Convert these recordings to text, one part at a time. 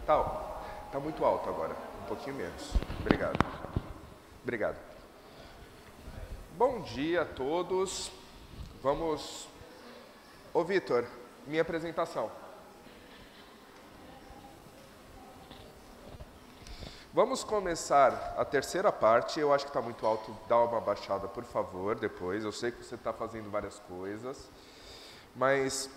Tá muito alto agora, um pouquinho menos. Obrigado. Obrigado. Bom dia a todos. Vamos... Ô Vitor, minha apresentação. Vamos começar a terceira parte. Eu acho que está muito alto, dá uma baixada, por favor, depois. Eu sei que você está fazendo várias coisas. Mas,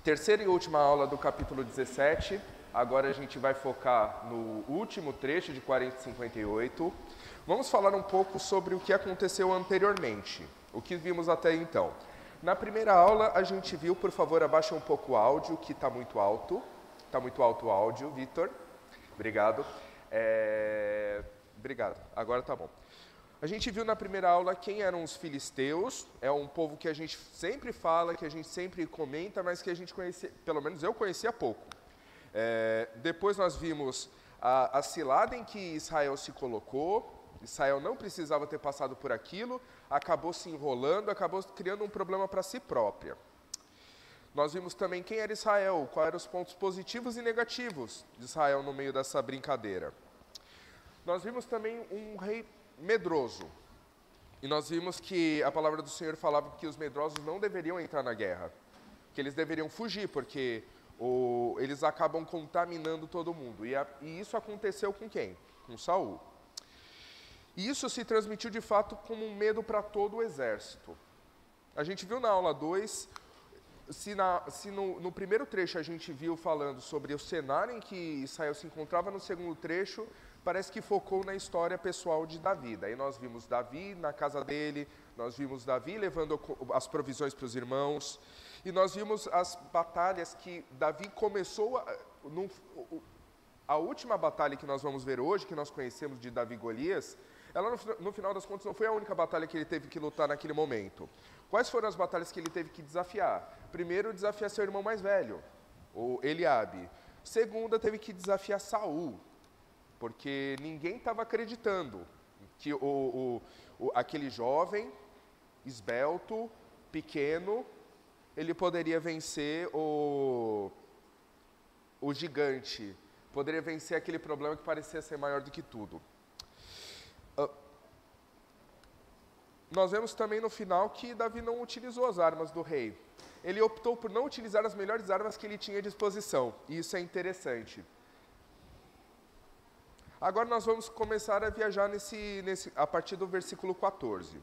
terceira e última aula do capítulo 17. Agora a gente vai focar no último trecho de 40 e 58. Vamos falar um pouco sobre o que aconteceu anteriormente, o que vimos até então. Na primeira aula a gente viu, por favor, abaixa um pouco o áudio, que está muito alto. Está muito alto o áudio, Vitor. Obrigado. Obrigado, agora tá bom. A gente viu na primeira aula quem eram os filisteus. É um povo que a gente sempre fala, que a gente sempre comenta, mas que a gente conhecia, pelo menos eu conhecia pouco. Depois nós vimos a cilada em que Israel se colocou. Israel não precisava ter passado por aquilo, acabou se enrolando, acabou criando um problema para si própria. Nós vimos também quem era Israel, quais eram os pontos positivos e negativos de Israel no meio dessa brincadeira. Nós vimos também um rei medroso. E nós vimos que a palavra do Senhor falava que os medrosos não deveriam entrar na guerra, que eles deveriam fugir, porque eles acabam contaminando todo mundo. E isso aconteceu com quem? Com Saul. E isso se transmitiu de fato como um medo para todo o exército. A gente viu na aula 2, se no primeiro trecho a gente viu falando sobre o cenário em que Israel se encontrava, no segundo trecho parece que focou na história pessoal de Davi. Daí nós vimos Davi na casa dele, nós vimos Davi levando as provisões para os irmãos, e nós vimos as batalhas que Davi começou, a última batalha que nós vamos ver hoje, que nós conhecemos de Davi e Golias, ela no final das contas não foi a única batalha que ele teve que lutar naquele momento. Quais foram as batalhas que ele teve que desafiar? Primeiro, desafiar seu irmão mais velho, o Eliabe. Segunda, teve que desafiar Saul, porque ninguém estava acreditando que aquele jovem, esbelto, pequeno, ele poderia vencer o gigante, poderia vencer aquele problema que parecia ser maior do que tudo. Nós vemos também no final que Davi não utilizou as armas do rei. Ele optou por não utilizar as melhores armas que ele tinha à disposição, e isso é interessante. Agora nós vamos começar a viajar a partir do versículo 14.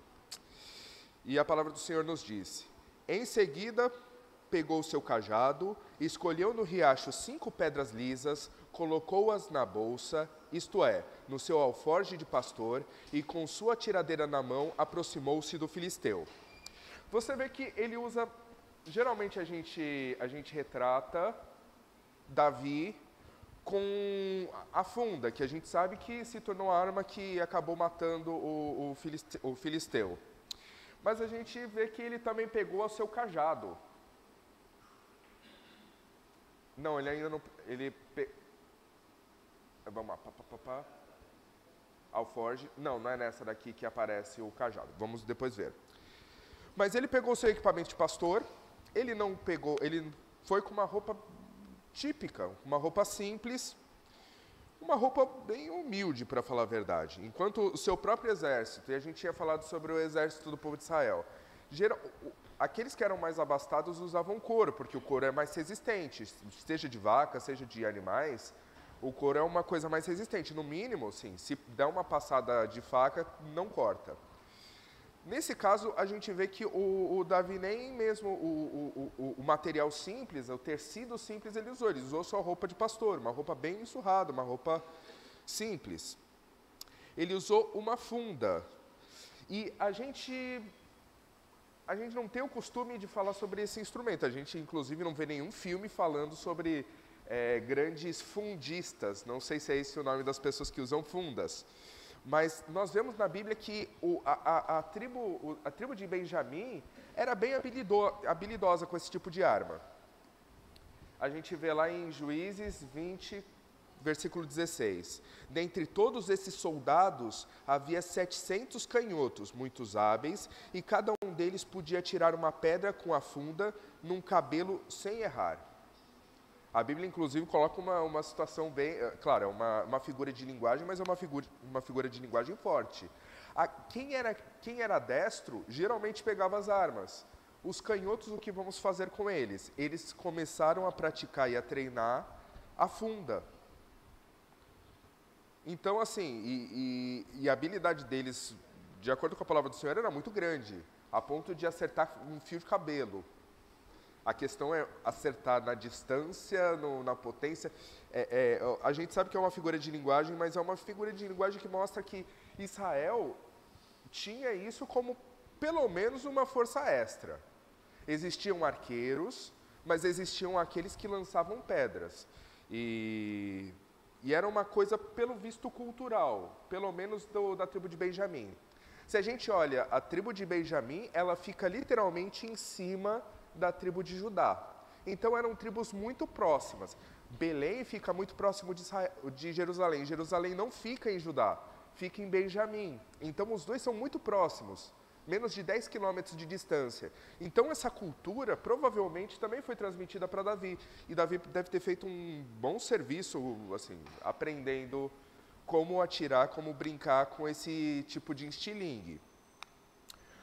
E a palavra do Senhor nos diz: Em seguida, pegou o seu cajado, escolheu no riacho 5 pedras lisas, colocou-as na bolsa, isto é, no seu alforje de pastor, e com sua tiradeira na mão, aproximou-se do filisteu. Você vê que ele usa, geralmente a gente retrata Davi com a funda, que a gente sabe que se tornou a arma que acabou matando o filisteu. Mas a gente vê que ele também pegou o seu cajado. Não, ele ainda não... Vamos lá. Alforge. Não é nessa daqui que aparece o cajado. Vamos depois ver. Mas ele pegou o seu equipamento de pastor. Ele não pegou... Ele foi com uma roupa típica, uma roupa simples, uma roupa bem humilde, para falar a verdade. Enquanto o seu próprio exército, e a gente tinha falado sobre o exército do povo de Israel, aqueles que eram mais abastados usavam couro, porque o couro é mais resistente, seja de vaca, seja de animais, o couro é uma coisa mais resistente. No mínimo, sim, se der uma passada de faca, não corta. Nesse caso, a gente vê que o Davi nem mesmo o material simples, o tecido simples ele usou só roupa de pastor, uma roupa bem ensurrada, uma roupa simples. Ele usou uma funda. E a gente não tem o costume de falar sobre esse instrumento, a gente inclusive não vê nenhum filme falando sobre grandes fundistas, não sei se é esse o nome das pessoas que usam fundas. Mas nós vemos na Bíblia que a tribo de Benjamim era bem habilidosa com esse tipo de arma. A gente vê lá em Juízes 20, versículo 16. Dentre todos esses soldados, havia 700 canhotos, muitos hábeis, e cada um um deles podia tirar uma pedra com a funda num cabelo sem errar. A Bíblia, inclusive, coloca uma situação bem... Claro, é uma figura de linguagem, mas é uma figura de linguagem forte. Quem era destro, geralmente pegava as armas. Os canhotos, o que vamos fazer com eles? Eles começaram a praticar e a treinar a funda. Então, assim, e a habilidade deles, de acordo com a palavra do Senhor, era muito grande, a ponto de acertar um fio de cabelo. A questão é acertar na distância, na potência. A gente sabe que é uma figura de linguagem, mas é uma figura de linguagem que mostra que Israel tinha isso como, pelo menos, uma força extra. Existiam arqueiros, mas existiam aqueles que lançavam pedras. E era uma coisa, pelo visto, cultural, pelo menos da tribo de Benjamim. Se a gente olha, a tribo de Benjamim, ela fica literalmente em cima da tribo de Judá. Então eram tribos muito próximas. Belém fica muito próximo de Jerusalém. Jerusalém não fica em Judá, fica em Benjamim. Então os dois são muito próximos, menos de 10 quilômetros de distância. Então essa cultura provavelmente também foi transmitida para Davi. E Davi deve ter feito um bom serviço, assim, aprendendo como atirar, como brincar com esse tipo de estilingue.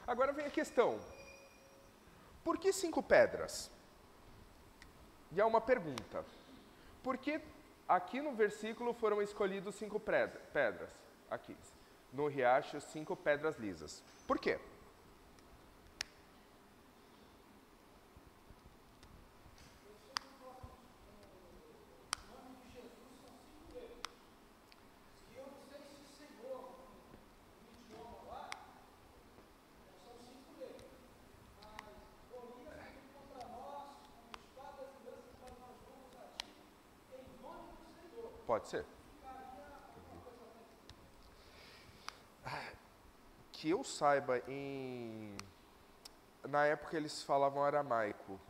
Agora vem a questão. Por que 5 pedras? E há uma pergunta. Por que aqui no versículo foram escolhidos 5 pedras? Aqui, no riacho, 5 pedras lisas. Por quê? Pode ser. Que eu saiba, na época eles falavam aramaico.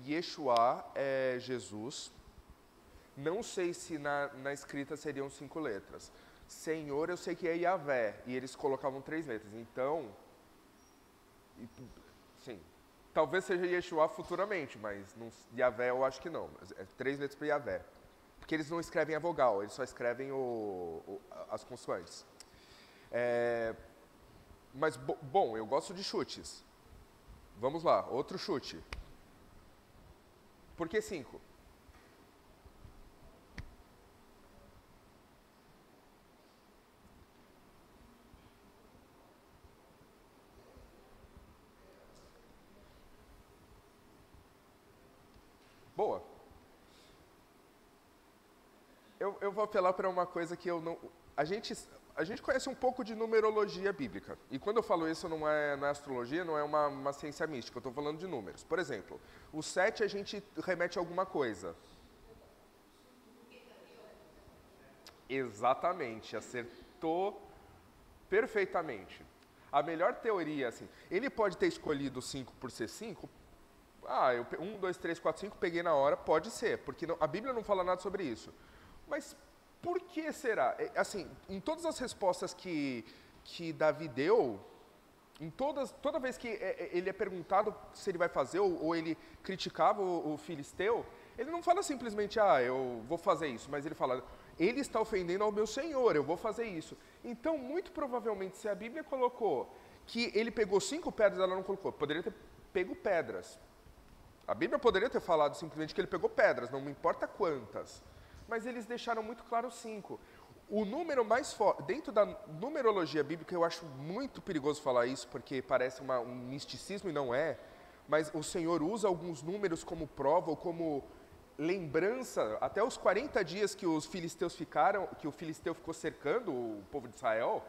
Yeshua é Jesus. Não sei se na escrita seriam 5 letras. Senhor, eu sei que é Yahvé, e eles colocavam 3 letras. Então, sim, talvez seja Yeshua futuramente, mas Yahvé eu acho que não. É 3 letras para Yahvé. Porque eles não escrevem a vogal, eles só escrevem as consoantes. Mas, bom, eu gosto de chutes. Vamos lá, outro chute. Por que 5? Boa. Eu vou apelar para uma coisa que eu não... A gente conhece um pouco de numerologia bíblica. E quando eu falo isso, não é astrologia, não é uma ciência mística. Eu estou falando de números. Por exemplo, o 7 a gente remete a alguma coisa. Exatamente. Acertou perfeitamente. A melhor teoria, assim... Ele pode ter escolhido 5 por ser 5... 1, 2, 3, 4, 5, peguei na hora, pode ser, porque a Bíblia não fala nada sobre isso. Mas por que será? Assim, em todas as respostas que Davi deu, toda vez que ele é perguntado se ele vai fazer, ou ele criticava o filisteu, ele não fala simplesmente, eu vou fazer isso, mas ele fala, ele está ofendendo ao meu Senhor, eu vou fazer isso. Então, muito provavelmente, se a Bíblia colocou que ele pegou 5 pedras, ela não colocou, poderia ter pego pedras. A Bíblia poderia ter falado simplesmente que ele pegou pedras, não me importa quantas. Mas eles deixaram muito claro 5. O número mais forte, dentro da numerologia bíblica, eu acho muito perigoso falar isso, porque parece um misticismo e não é, mas o Senhor usa alguns números como prova ou como lembrança, até os 40 dias que os filisteus ficaram, que o filisteu ficou cercando o povo de Israel,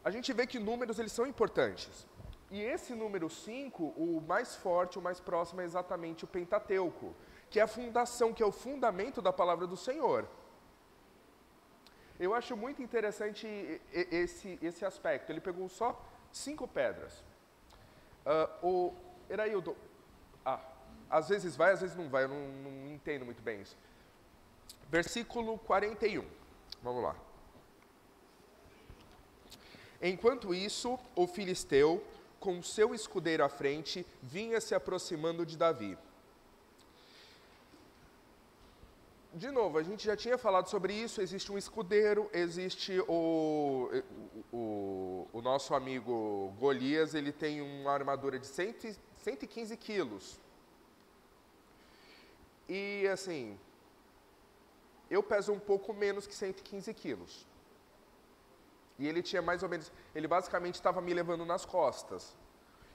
a gente vê que números eles são importantes. E esse número 5, o mais forte, o mais próximo é exatamente o Pentateuco, que é a fundação, que é o fundamento da palavra do Senhor. Eu acho muito interessante esse aspecto. Ele pegou só 5 pedras. O Eraildo, às vezes vai, às vezes não vai, eu não entendo muito bem isso. Versículo 41, vamos lá. Enquanto isso, o filisteu, com seu escudeiro à frente, vinha se aproximando de Davi. De novo, a gente já tinha falado sobre isso, existe um escudeiro, existe o nosso amigo Golias, ele tem uma armadura de 115 quilos. E assim, eu peso um pouco menos que 115 quilos. E ele tinha mais ou menos, ele basicamente estava me levando nas costas.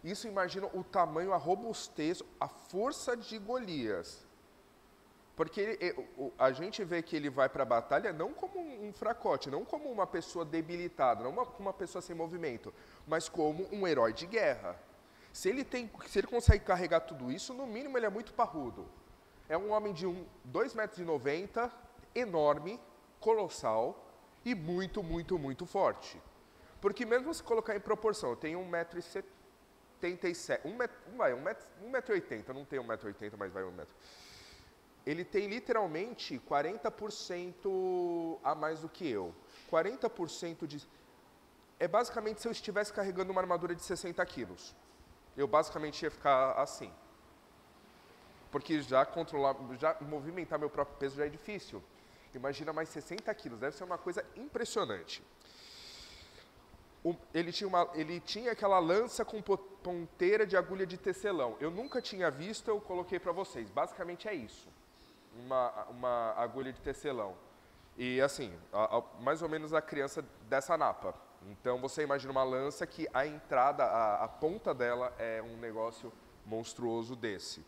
Isso, imagina o tamanho, a robustez, a força de Golias. Porque a gente vê que ele vai para a batalha não como um fracote, não como uma pessoa debilitada, não como uma pessoa sem movimento, mas como um herói de guerra. Se ele consegue carregar tudo isso, no mínimo ele é muito parrudo. É um homem de 2,90 m, enorme, colossal e muito, muito, muito forte. Porque mesmo se colocar em proporção, eu tenho 1,77 m, 1,80 m, não tenho 1,80 m, mas vai 1 m. Ele tem literalmente 40% a mais do que eu. 40% de... É basicamente se eu estivesse carregando uma armadura de 60 quilos. Eu basicamente ia ficar assim. Porque já movimentar meu próprio peso já é difícil. Imagina mais 60 quilos, deve ser uma coisa impressionante. Ele tinha aquela lança com ponteira de agulha de tecelão. Eu nunca tinha visto, eu coloquei para vocês. Basicamente é isso. Uma agulha de tecelão. E assim, mais ou menos a criança dessa napa. Então você imagina uma lança que a entrada, a ponta dela é um negócio monstruoso desse.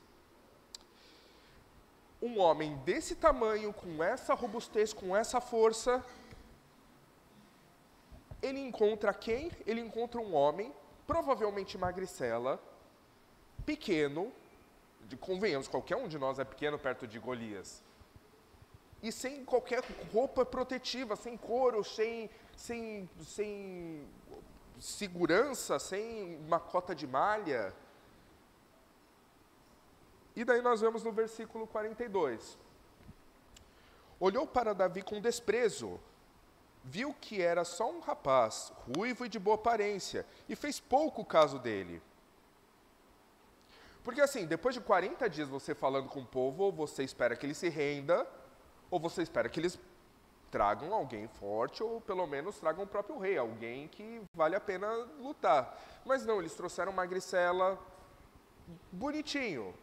Um homem desse tamanho, com essa robustez, com essa força, ele encontra quem? Ele encontra um homem, provavelmente magricela, pequeno, convenhamos, qualquer um de nós é pequeno perto de Golias. E sem qualquer roupa protetiva, sem couro, sem segurança, sem uma cota de malha. E daí nós vemos no versículo 42. Olhou para Davi com desprezo, viu que era só um rapaz, ruivo e de boa aparência, e fez pouco caso dele. Porque assim, depois de 40 dias você falando com o povo, ou você espera que ele se renda, ou você espera que eles tragam alguém forte, ou pelo menos tragam o próprio rei, alguém que vale a pena lutar. Mas não, eles trouxeram uma magricela bonitinho.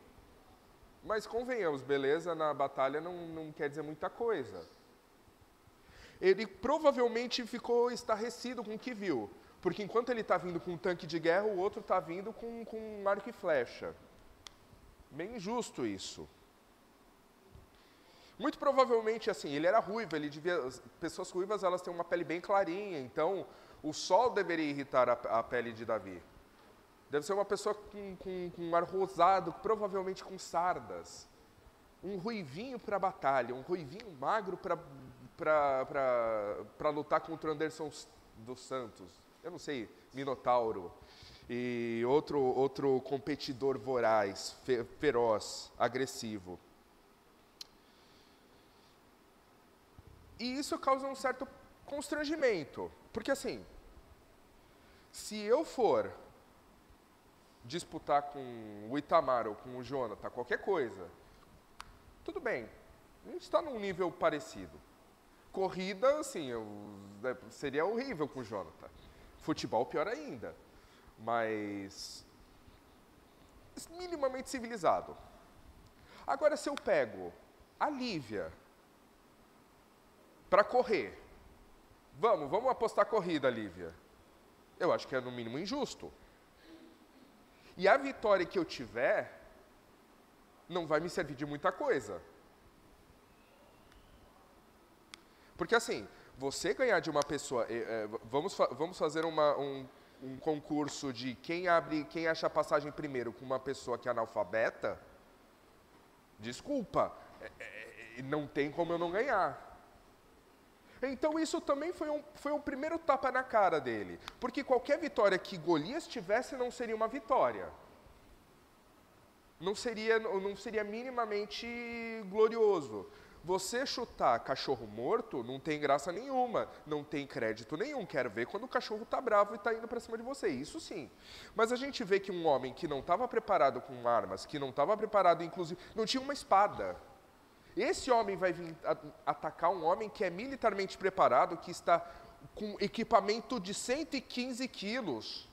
Mas convenhamos, beleza na batalha não quer dizer muita coisa. Ele provavelmente ficou estarrecido com o que viu, porque enquanto ele está vindo com um tanque de guerra, o outro está vindo com um arco e flecha. Bem injusto isso. Muito provavelmente, assim, ele era ruivo, pessoas ruivas, elas têm uma pele bem clarinha, então o sol deveria irritar a pele de Davi. Deve ser uma pessoa com um ar rosado, provavelmente com sardas. Um ruivinho para a batalha, um ruivinho magro para lutar contra o Anderson dos Santos. Eu não sei, Minotauro. E outro competidor voraz, feroz, agressivo. E isso causa um certo constrangimento. Porque assim, se eu for disputar com o Itamar ou com o Jonathan, qualquer coisa, tudo bem, a gente está num nível parecido. Corrida, assim, seria horrível com o Jonathan. Futebol, pior ainda. Mas minimamente civilizado. Agora, se eu pego a Lívia para correr, vamos apostar corrida, Lívia. Eu acho que é no mínimo injusto. E a vitória que eu tiver não vai me servir de muita coisa. Porque assim, você ganhar de uma pessoa, vamos fazer um concurso de quem acha a passagem primeiro com uma pessoa que é analfabeta, desculpa, não tem como eu não ganhar. Então isso também foi um primeiro tapa na cara dele, porque qualquer vitória que Golias tivesse não seria uma vitória. Não seria minimamente glorioso. Você chutar cachorro morto não tem graça nenhuma, não tem crédito nenhum. Quero ver quando o cachorro está bravo e está indo para cima de você, isso sim. Mas a gente vê que um homem que não estava preparado com armas, que não estava preparado, inclusive, não tinha uma espada. Esse homem vai vir atacar um homem que é militarmente preparado, que está com equipamento de 115 quilos.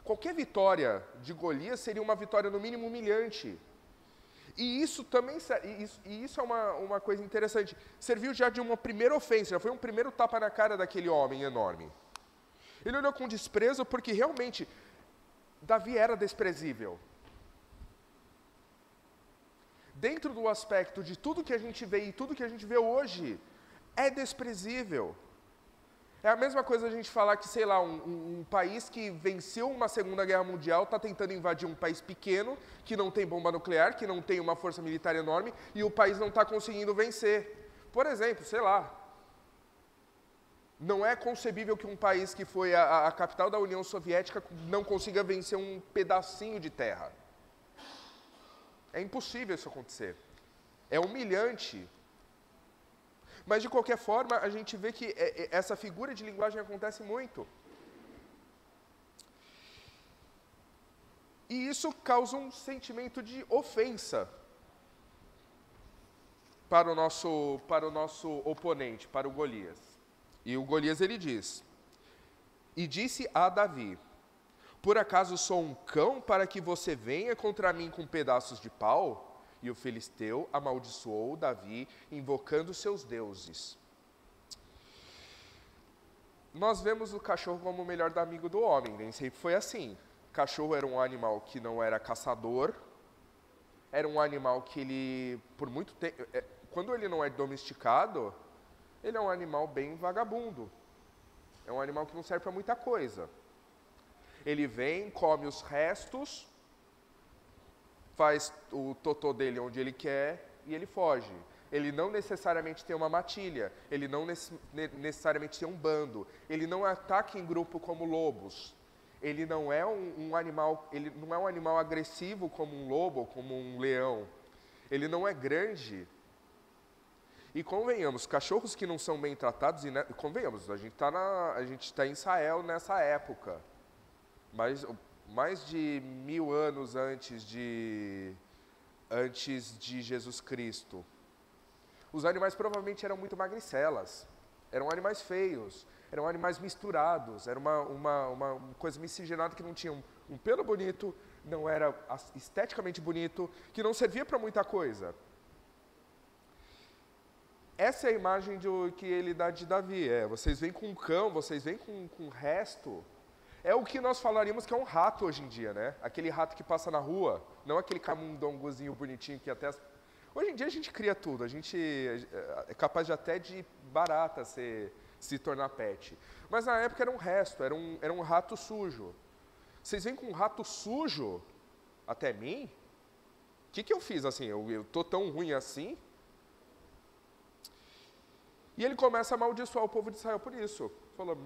Qualquer vitória de Golias seria uma vitória no mínimo humilhante. E isso também, isso é uma coisa interessante. Serviu já de uma primeira ofensa, já foi um primeiro tapa na cara daquele homem enorme. Ele olhou com desprezo porque realmente Davi era desprezível. Dentro do aspecto de tudo que a gente vê e tudo que a gente vê hoje, é desprezível. É a mesma coisa a gente falar que, sei lá, um país que venceu uma Segunda Guerra Mundial está tentando invadir um país pequeno, que não tem bomba nuclear, que não tem uma força militar enorme, e o país não está conseguindo vencer. Por exemplo, sei lá, não é concebível que um país que foi a capital da União Soviética não consiga vencer um pedacinho de terra. É impossível isso acontecer. É humilhante. Mas, de qualquer forma, a gente vê que essa figura de linguagem acontece muito. E isso causa um sentimento de ofensa para o nosso oponente, para o Golias. E o Golias, ele diz, e disse a Davi, por acaso sou um cão para que você venha contra mim com pedaços de pau? E o filisteu amaldiçoou Davi, invocando seus deuses. Nós vemos o cachorro como o melhor amigo do homem, nem sempre foi assim. O cachorro era um animal que não era caçador, era um animal que ele, por muito tempo, quando ele não é domesticado, ele é um animal bem vagabundo. É um animal que não serve para muita coisa. Ele vem, come os restos, faz o totô dele onde ele quer e ele foge. Ele não necessariamente tem uma matilha, ele não necessariamente tem um bando, ele não ataca em grupo como lobos. Ele não é um animal, ele não é um animal agressivo como um lobo, como um leão. Ele não é grande. E convenhamos, cachorros que não são bem tratados, e convenhamos, a gente está em Israel nessa época. Mas mais de 1000 anos antes de Jesus Cristo. Os animais provavelmente eram muito magricelas, eram animais feios, eram animais misturados, era uma coisa miscigenada que não tinha um pelo bonito, não era esteticamente bonito, que não servia para muita coisa. Essa é a imagem que ele dá de Davi, vocês vêm com um cão, vocês vêm com o resto. É o que nós falaríamos que é um rato hoje em dia, né? Aquele rato que passa na rua, não aquele camundongozinho bonitinho que até... Hoje em dia a gente cria tudo, a gente é capaz de até de barata se tornar pet. Mas na época era um resto, era um rato sujo. Vocês vêm com um rato sujo até mim? O que eu fiz assim? Eu tô tão ruim assim? E ele começa a amaldiçoar o povo de Israel por isso. Falou,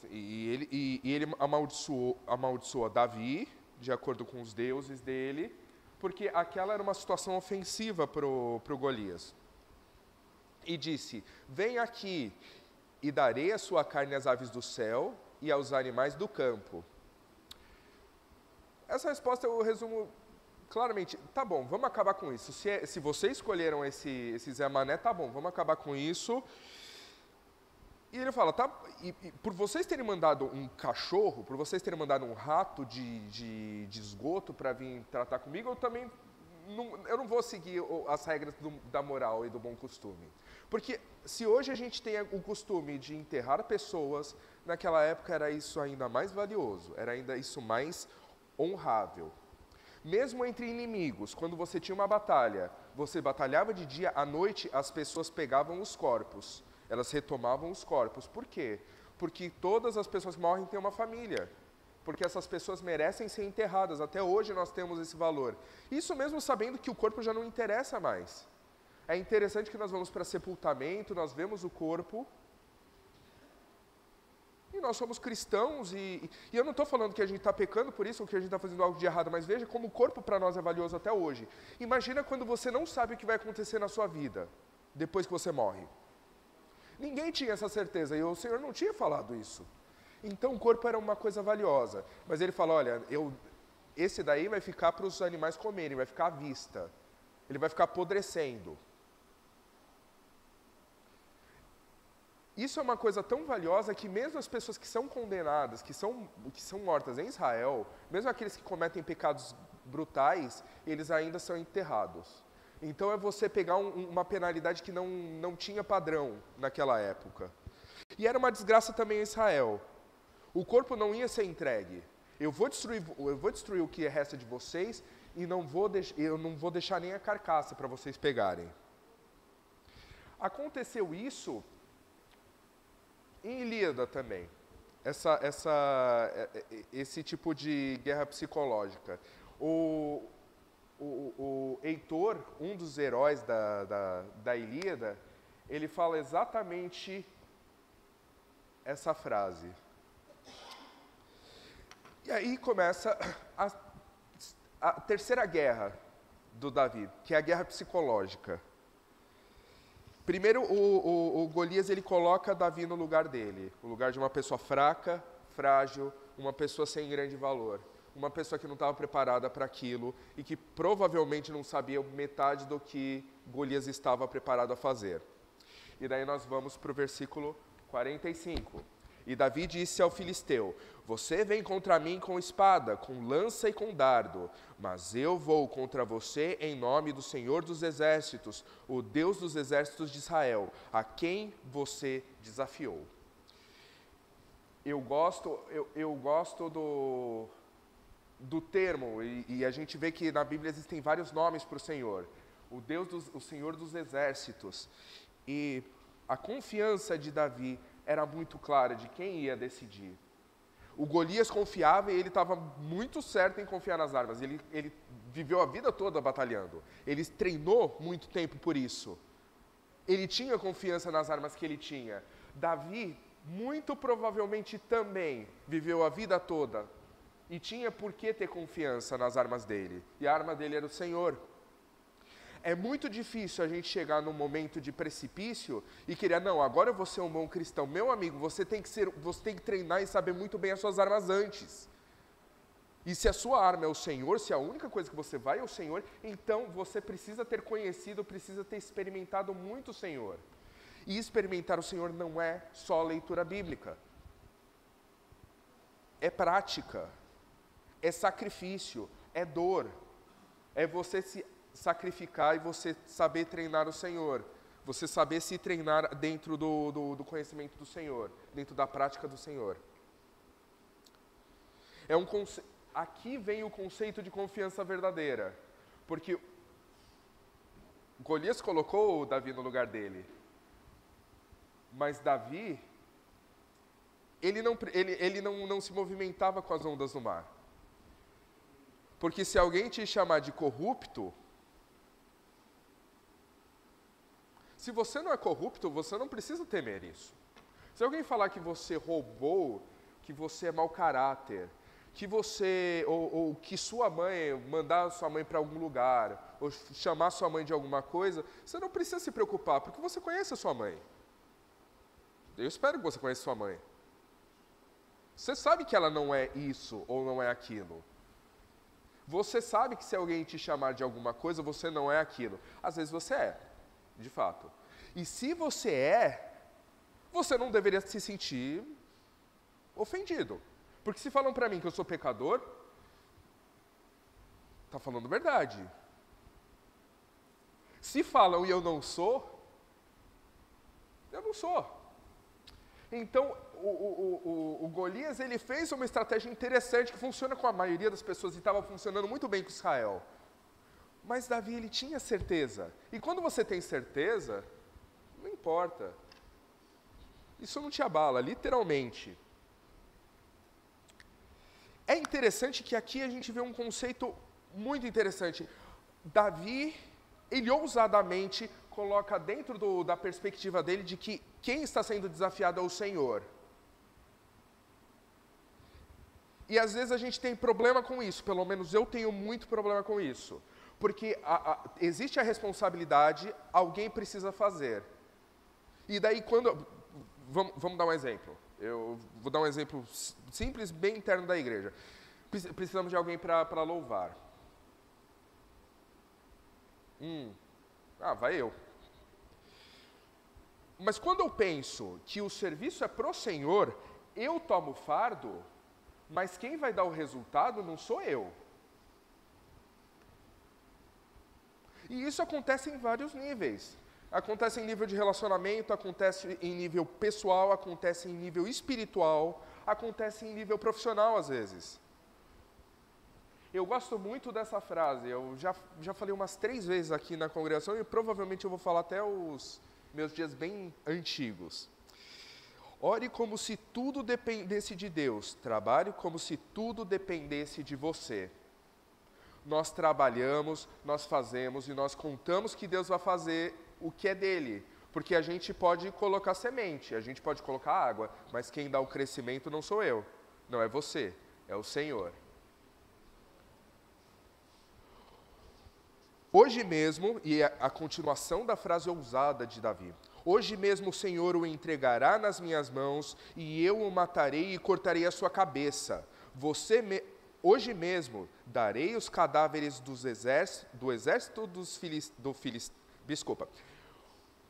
e ele amaldiçoou Davi, de acordo com os deuses dele, porque aquela era uma situação ofensiva para o Golias. E disse, vem aqui e darei a sua carne às aves do céu e aos animais do campo. Essa resposta eu resumo claramente, tá bom, vamos acabar com isso. Se vocês escolheram esse Zé Mané, tá bom, vamos acabar com isso. E ele fala, tá, e por vocês terem mandado um cachorro, por vocês terem mandado um rato de esgoto para vir tratar comigo, eu também eu não vou seguir as regras da moral e do bom costume. Porque se hoje a gente tem o costume de enterrar pessoas, naquela época era isso ainda mais valioso, era ainda isso mais honrável. Mesmo entre inimigos, quando você tinha uma batalha, você batalhava de dia, à noite as pessoas pegavam os corpos. Elas retomavam os corpos. Por quê? Porque todas as pessoas que morrem têm uma família. Porque essas pessoas merecem ser enterradas. Até hoje nós temos esse valor. Isso mesmo sabendo que o corpo já não interessa mais. É interessante que nós vamos para sepultamento, nós vemos o corpo e nós somos cristãos e eu não estou falando que a gente está pecando por isso ou que a gente está fazendo algo de errado, mas veja como o corpo para nós é valioso até hoje. Imagina quando você não sabe o que vai acontecer na sua vida, depois que você morre. Ninguém tinha essa certeza e o Senhor não tinha falado isso. Então o corpo era uma coisa valiosa. Mas ele fala, olha, esse daí vai ficar para os animais comerem, vai ficar à vista. Ele vai ficar apodrecendo. Isso é uma coisa tão valiosa que mesmo as pessoas que são condenadas, que são mortas em Israel, mesmo aqueles que cometem pecados brutais, eles ainda são enterrados. Então é você pegar uma penalidade que não tinha padrão naquela época. E era uma desgraça também em Israel. O corpo não ia ser entregue. Eu vou destruir o que resta de vocês e eu não vou deixar nem a carcaça para vocês pegarem. Aconteceu isso em Ilíada também, esse tipo de guerra psicológica. O Heitor, um dos heróis da Ilíada, ele fala exatamente essa frase. E aí começa a terceira guerra do Davi, que é a guerra psicológica. Primeiro, o Golias, ele coloca Davi no lugar dele, o lugar de uma pessoa fraca, frágil, uma pessoa sem grande valor, uma pessoa que não estava preparada para aquilo e que provavelmente não sabia metade do que Golias estava preparado a fazer. E daí nós vamos para o versículo 45. E Davi disse ao filisteu, você vem contra mim com espada, com lança e com dardo, mas eu vou contra você em nome do Senhor dos Exércitos, o Deus dos Exércitos de Israel, a quem você desafiou. Eu gosto do termo, e a gente vê que na Bíblia existem vários nomes para o Senhor. O Senhor dos Exércitos. E a confiança de Davi era muito clara de quem ia decidir. O Golias confiava e ele estava muito certo em confiar nas armas. Ele viveu a vida toda batalhando. Ele treinou muito tempo por isso. Ele tinha confiança nas armas que ele tinha. Davi, muito provavelmente também, viveu a vida toda e tinha por que ter confiança nas armas dele. E a arma dele era o Senhor. É muito difícil a gente chegar num momento de precipício e querer, não, agora eu vou ser um bom cristão. Meu amigo, você tem que treinar e saber muito bem as suas armas antes. E se a sua arma é o Senhor, se a única coisa que você vai é o Senhor, então você precisa ter conhecido, precisa ter experimentado muito o Senhor. E experimentar o Senhor não é só leitura bíblica. É prática, é sacrifício, é dor, é você se sacrificar e você saber treinar o Senhor, você saber se treinar dentro do conhecimento do Senhor, dentro da prática do Senhor. Aqui vem o conceito de confiança verdadeira, porque Golias colocou o Davi no lugar dele, mas Davi, ele não se movimentava com as ondas do mar, porque se alguém te chamar de corrupto, se você não é corrupto, você não precisa temer isso. Se alguém falar que você roubou, que você é mau caráter, que você, ou que sua mãe, mandar sua mãe para algum lugar, ou chamar sua mãe de alguma coisa, você não precisa se preocupar, porque você conhece a sua mãe. Eu espero que você conheça sua mãe. Você sabe que ela não é isso, ou não é aquilo. Você sabe que se alguém te chamar de alguma coisa, você não é aquilo. Às vezes você é. De fato. E se você você não deveria se sentir ofendido. Porque se falam para mim que eu sou pecador, está falando verdade. Se falam e eu não sou, eu não sou. Então, o Golias, ele fez uma estratégia interessante que funciona com a maioria das pessoas e estava funcionando muito bem com Israel. Mas Davi, ele tinha certeza. E quando você tem certeza, não importa. Isso não te abala, literalmente. É interessante que aqui a gente vê um conceito muito interessante. Davi, ele ousadamente coloca dentro da perspectiva dele de que quem está sendo desafiado é o Senhor. E às vezes a gente tem problema com isso, pelo menos eu tenho muito problema com isso. Porque existe a responsabilidade, alguém precisa fazer. E daí quando... Vamos dar um exemplo. Eu vou dar um exemplo simples, bem interno da igreja. Precisamos de alguém para louvar. Vai eu. Mas quando eu penso que o serviço é pro Senhor, eu tomo o fardo, mas quem vai dar o resultado não sou eu. E isso acontece em vários níveis. Acontece em nível de relacionamento, acontece em nível pessoal, acontece em nível espiritual, acontece em nível profissional às vezes. Eu gosto muito dessa frase, eu já falei umas 3 vezes aqui na congregação e provavelmente eu vou falar até os meus dias bem antigos. Ore como se tudo dependesse de Deus, trabalhe como se tudo dependesse de você. Nós trabalhamos, nós fazemos e nós contamos que Deus vai fazer o que é dele. Porque a gente pode colocar semente, a gente pode colocar água, mas quem dá o crescimento não sou eu, não é você, é o Senhor. Hoje mesmo, e a continuação da frase ousada de Davi, hoje mesmo o Senhor o entregará nas minhas mãos, e eu o matarei e cortarei a sua cabeça. Hoje mesmo darei os cadáveres do exército dos filisteus.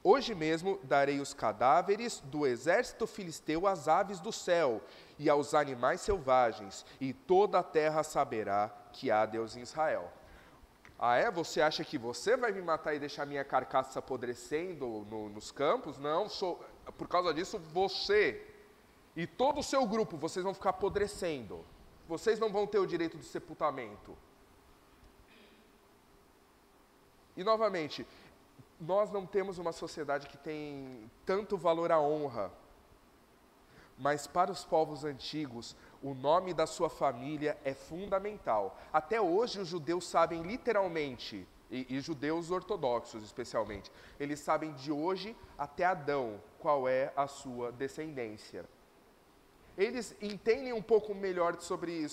Hoje mesmo darei os cadáveres do exército filisteu às aves do céu e aos animais selvagens, e toda a terra saberá que há Deus em Israel. Você acha que você vai me matar e deixar minha carcaça apodrecendo nos campos? Não, por causa disso, você e todo o seu grupo, vocês vão ficar apodrecendo. Vocês não vão ter o direito de sepultamento. E, novamente, nós não temos uma sociedade que tem tanto valor à honra. Mas para os povos antigos, o nome da sua família é fundamental. Até hoje os judeus sabem literalmente, e judeus ortodoxos especialmente, eles sabem de hoje até Adão qual é a sua descendência. Eles entendem um pouco melhor sobre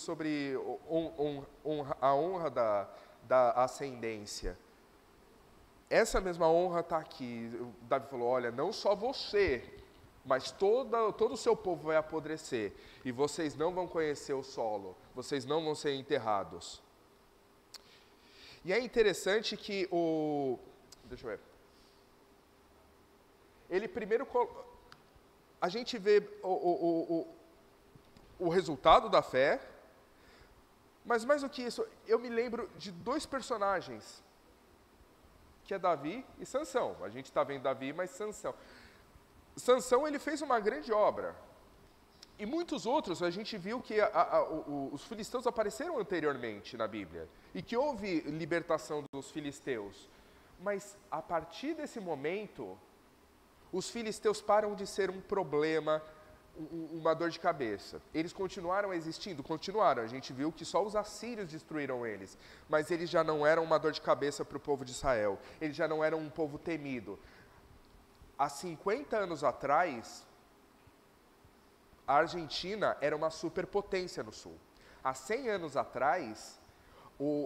a honra da ascendência. Essa mesma honra está aqui. Davi falou, olha, não só você, mas todo o seu povo vai apodrecer, e vocês não vão conhecer o solo, vocês não vão ser enterrados. E é interessante que deixa eu ver. Ele primeiro, a gente vê o resultado da fé, mas mais do que isso, eu me lembro de 2 personagens, que é Davi e Sansão. A gente está vendo Davi, mas Sansão. Sansão, ele fez uma grande obra. E muitos outros, a gente viu que os filisteus apareceram anteriormente na Bíblia. E que houve libertação dos filisteus. Mas, a partir desse momento, os filisteus param de ser um problema, uma dor de cabeça. Eles continuaram existindo? Continuaram. A gente viu que só os assírios destruíram eles. Mas eles já não eram uma dor de cabeça para o povo de Israel. Eles já não eram um povo temido. Há 50 anos atrás, a Argentina era uma superpotência no sul. Há 100 anos atrás,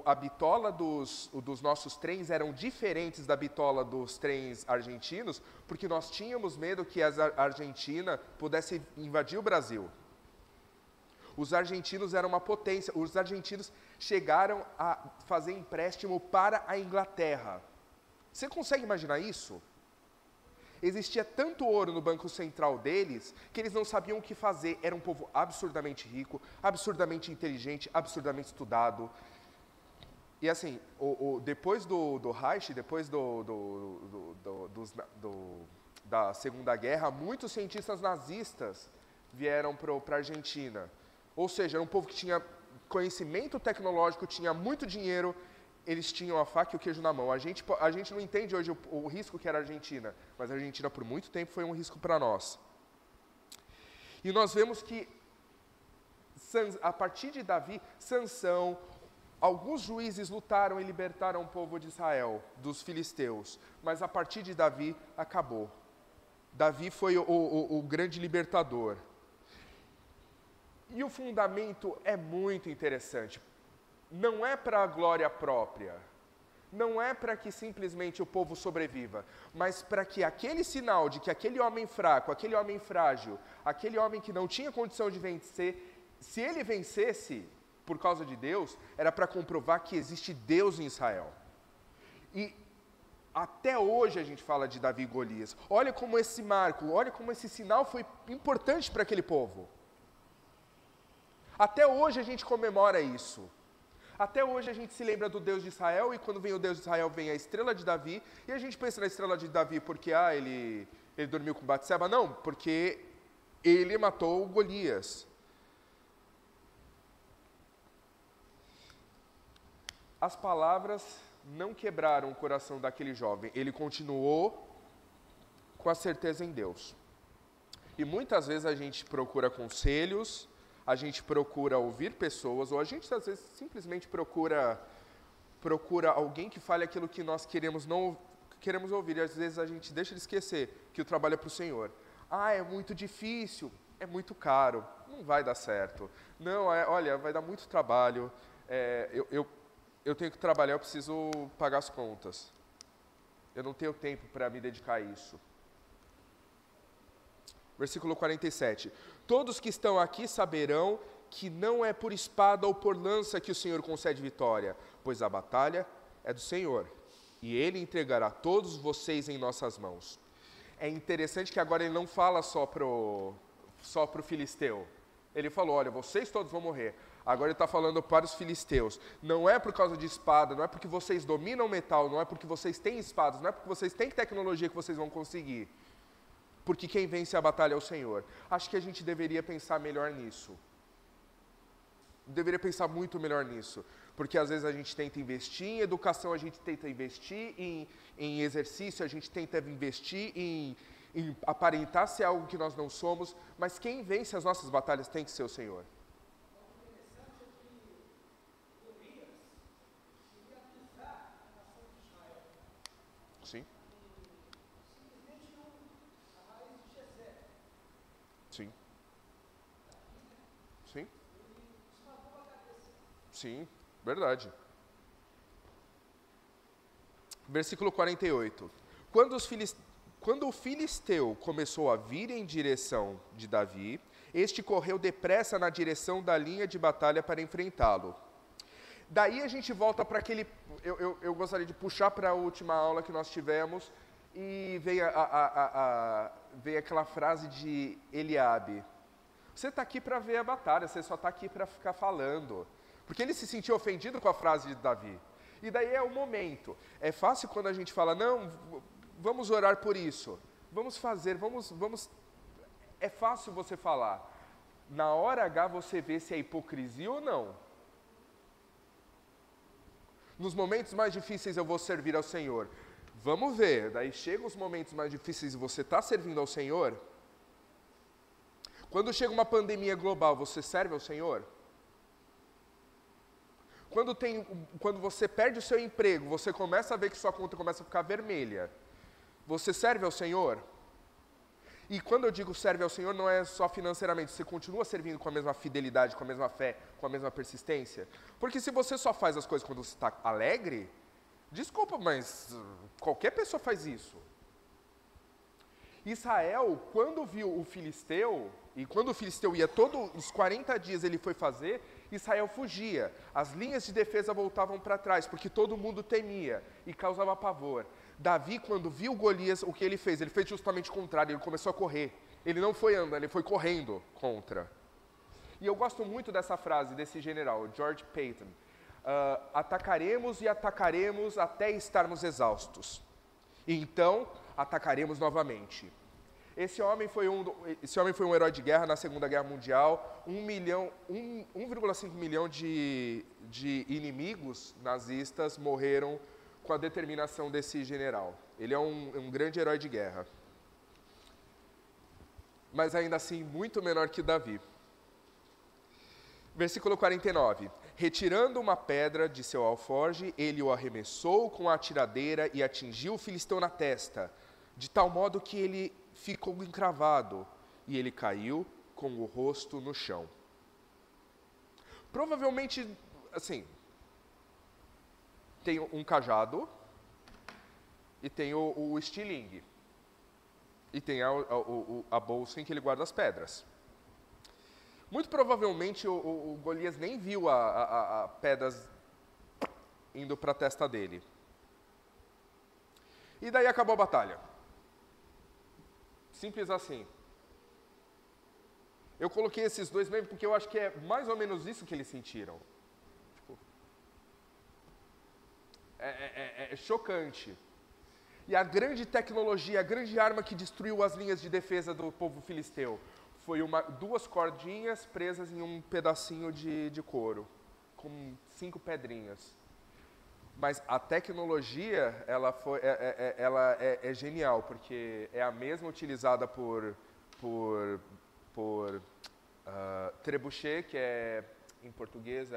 a bitola dos nossos trens eram diferentes da bitola dos trens argentinos, porque nós tínhamos medo que a Argentina pudesse invadir o Brasil. Os argentinos eram uma potência. Os argentinos chegaram a fazer empréstimo para a Inglaterra. Você consegue imaginar isso? Existia tanto ouro no banco central deles, que eles não sabiam o que fazer. Era um povo absurdamente rico, absurdamente inteligente, absurdamente estudado. E assim, depois do Reich, depois da Segunda Guerra, muitos cientistas nazistas vieram para a Argentina. Ou seja, era um povo que tinha conhecimento tecnológico, tinha muito dinheiro, eles tinham a faca e o queijo na mão. A gente não entende hoje o risco que era a Argentina, mas a Argentina por muito tempo foi um risco para nós. E nós vemos que, a partir de Davi, Sansão, alguns juízes lutaram e libertaram o povo de Israel, dos filisteus, mas a partir de Davi, acabou. Davi foi o grande libertador. E o fundamento é muito interessante. Não é para a glória própria, não é para que simplesmente o povo sobreviva, mas para que aquele sinal de que aquele homem fraco, aquele homem frágil, aquele homem que não tinha condição de vencer, se ele vencesse por causa de Deus, era para comprovar que existe Deus em Israel. E até hoje a gente fala de Davi e Golias. Olha como esse marco, olha como esse sinal foi importante para aquele povo. Até hoje a gente comemora isso. Até hoje a gente se lembra do Deus de Israel, e quando vem o Deus de Israel, vem a estrela de Davi, e a gente pensa na estrela de Davi porque ele dormiu com Batseba? Não, porque ele matou Golias. As palavras não quebraram o coração daquele jovem, ele continuou com a certeza em Deus. E muitas vezes a gente procura conselhos, a gente procura ouvir pessoas, ou a gente às vezes simplesmente procura alguém que fale aquilo que nós queremos ouvir, e às vezes a gente deixa de esquecer que o trabalho é para o Senhor. É muito difícil, é muito caro, não vai dar certo. Não, olha, vai dar muito trabalho, eu tenho que trabalhar, eu preciso pagar as contas. Eu não tenho tempo para me dedicar a isso. Versículo 47. Todos que estão aqui saberão que não é por espada ou por lança que o Senhor concede vitória, pois a batalha é do Senhor, e Ele entregará todos vocês em nossas mãos. É interessante que agora ele não fala só pro filisteu. Ele falou, olha, vocês todos vão morrer. Agora ele está falando para os filisteus. Não é por causa de espada, não é porque vocês dominam metal, não é porque vocês têm espadas, não é porque vocês têm tecnologia que vocês vão conseguir. Porque quem vence a batalha é o Senhor. Acho que a gente deveria pensar melhor nisso. Deveria pensar muito melhor nisso. Porque às vezes a gente tenta investir em educação, a gente tenta investir em exercício, a gente tenta investir em aparentar ser algo que nós não somos, mas quem vence as nossas batalhas tem que ser o Senhor. Sim. Sim. Sim. Sim, verdade. Versículo 48. Quando o filisteu começou a vir em direção de Davi, este correu depressa na direção da linha de batalha para enfrentá-lo. Daí a gente volta para aquele... Eu gostaria de puxar para a última aula que nós tivemos, e veio aquela frase de Eliabe. Você está aqui para ver a batalha, você só está aqui para ficar falando. Porque ele se sentiu ofendido com a frase de Davi. E daí é o momento. É fácil quando a gente fala, não, vamos orar por isso. Vamos fazer, vamos... É fácil você falar. Na hora H você vê se é hipocrisia ou não. Nos momentos mais difíceis eu vou servir ao Senhor. Vamos ver, daí chegam os momentos mais difíceis e você está servindo ao Senhor? Quando chega uma pandemia global, você serve ao Senhor? Quando você perde o seu emprego, você começa a ver que sua conta começa a ficar vermelha, você serve ao Senhor? E quando eu digo serve ao Senhor, não é só financeiramente, você continua servindo com a mesma fidelidade, com a mesma fé, com a mesma persistência? Porque se você só faz as coisas quando você está alegre, desculpa, mas qualquer pessoa faz isso. Israel, quando viu o filisteu, e quando o filisteu ia todos os 40 dias ele foi fazer, Israel fugia. As linhas de defesa voltavam para trás, porque todo mundo temia e causava pavor. Davi, quando viu Golias, o que ele fez? Ele fez justamente o contrário, ele começou a correr. Ele não foi andando, ele foi correndo contra. E eu gosto muito dessa frase, desse general, George Patton. Atacaremos e atacaremos até estarmos exaustos. E então, atacaremos novamente. Esse homem foi um herói de guerra na Segunda Guerra Mundial. 1,5 milhão de inimigos nazistas morreram com a determinação desse general. Ele é um grande herói de guerra. Mas ainda assim, muito menor que Davi. Versículo 49. Retirando uma pedra de seu alforje, ele o arremessou com a atiradeira e atingiu o filisteu na testa, de tal modo que ele ficou encravado, e ele caiu com o rosto no chão. provavelmente, assim, tem um cajado e tem o estilingue. E tem a bolsa em que ele guarda as pedras. Muito provavelmente o Golias nem viu a pedras indo para a testa dele. E daí acabou a batalha. Simples assim. Eu coloquei esses dois mesmo porque eu acho que é mais ou menos isso que eles sentiram. Tipo, é chocante. E a grande tecnologia, a grande arma que destruiu as linhas de defesa do povo filisteu foi duas cordinhas presas em um pedacinho de couro, com 5 pedrinhas. Mas a tecnologia, ela é genial, porque é a mesma utilizada por trebuchet, que em português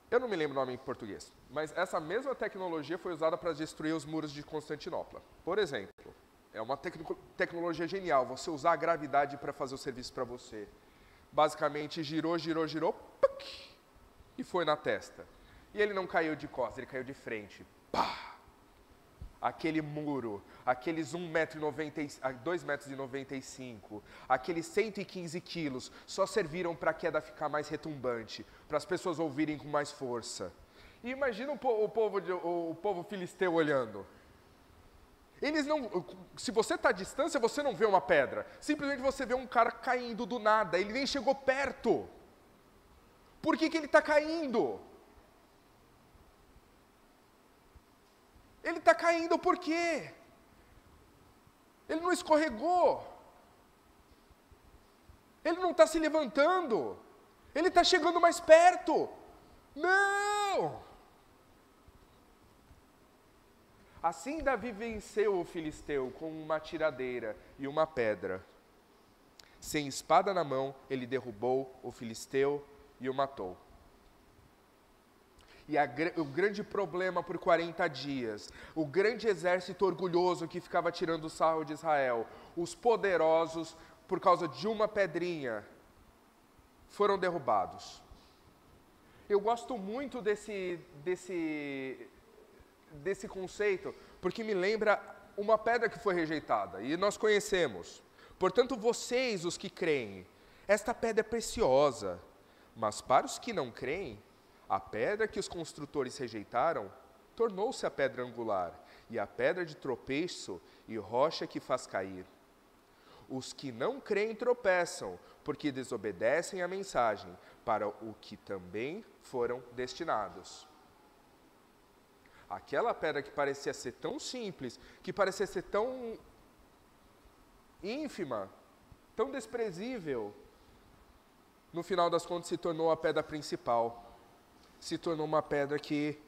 eu não me lembro o nome em português, mas essa mesma tecnologia foi usada para destruir os muros de Constantinopla. Por exemplo, é uma tecnologia genial, você usar a gravidade para fazer o serviço para você. Basicamente, girou, puc, e foi na testa. E ele não caiu de costas, ele caiu de frente. Pá! Aquele muro, aqueles 2,95 metros, aqueles 115 quilos, só serviram para a queda ficar mais retumbante, para as pessoas ouvirem com mais força. E imagina o povo filisteu olhando. Eles não, se você está à distância, você não vê uma pedra. Simplesmente você vê um cara caindo do nada, ele nem chegou perto. Por que ele está caindo? Ele está caindo por quê? Ele não escorregou. Ele não está se levantando. Ele está chegando mais perto. Não! Assim Davi venceu o filisteu com uma tiradeira e uma pedra. Sem espada na mão, ele derrubou o filisteu e o matou. E o grande problema por 40 dias, o grande exército orgulhoso que ficava tirando o sarro de Israel, os poderosos, por causa de uma pedrinha, foram derrubados. Eu gosto muito desse conceito, porque me lembra uma pedra que foi rejeitada, e nós conhecemos. Portanto, vocês, os que creem, esta pedra é preciosa, mas para os que não creem, a pedra que os construtores rejeitaram tornou-se a pedra angular, e a pedra de tropeço e rocha que faz cair. Os que não creem tropeçam, porque desobedecem a mensagem, para o que também foram destinados. Aquela pedra que parecia ser tão simples, que parecia ser tão ínfima, tão desprezível, no final das contas se tornou a pedra principal. Se tornou uma pedra que